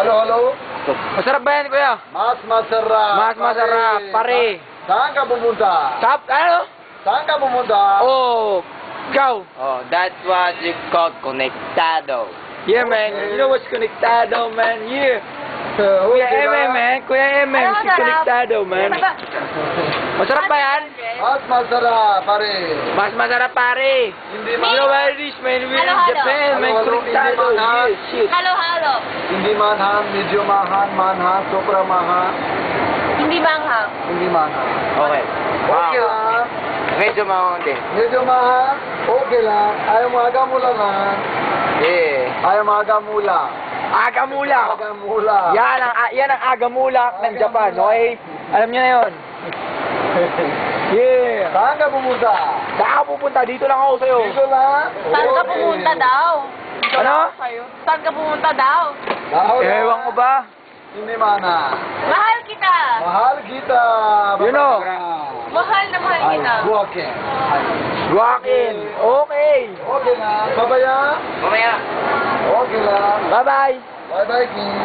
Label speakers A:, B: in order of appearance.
A: Halo, halo.
B: Masarap ba yan, kuya?
A: Mas masarap.
B: Mas masarap, pare.
A: Saan ka pumunta?
B: Ano?
A: Saan ka pumunta?
B: Oh, ikaw.
C: Oh, that's what you call conectado.
B: Yeah, man. You know what's conectado, man? Yeah. Kuya
A: Okay ba?
B: MM, man. Kuya MM,
D: Ano,
B: si
D: masarap?
B: conectado, man. Masarap ba yan?
A: Mas masarap, pare.
B: Mas masarap, pare.
A: Hindi
B: You know
A: man,
B: what it is, man? We're in
D: Halo-halo.
B: Japan, man.
A: Halo-halo,
B: Conectado.
A: hindi man,
B: Yeah, shit.
D: Halo-halo.
A: hindi manhan, medyo manhan, sobra manhan,
D: Hindi manghang.
A: hindi manhan.
C: Okay.
A: Okay lang.
C: Medyo maunti.
A: Medyo manhan, okay lang. Ayaw maga mula man.
C: Yeah.
A: Ayaw maga mula.
B: Agamulak.
A: Maga mula.
B: Yan ang agamulak ng Japan, okay? Alam niyo na yun. Yeah.
A: Saan ka pumunta?
B: Saan ka pupunta? Dito lang ako sa'yo.
A: Dito lang.
D: Saan ka
A: Okay.
D: pumunta daw?
B: Ano?
D: Saan ka pumunta daw?
A: Dahil lang.
B: Ewan ko ba?
A: Hindi mana.
D: Mahal kita.
A: Mahal kita.
B: You know.
D: Mahal na mahal
A: Ay,
D: kita.
A: buwakin.
B: Walk in. Okay.
A: Okay na. Babaya.
C: Mamaya.
A: Okay lang.
B: Bye-bye.
A: Bye-bye, King.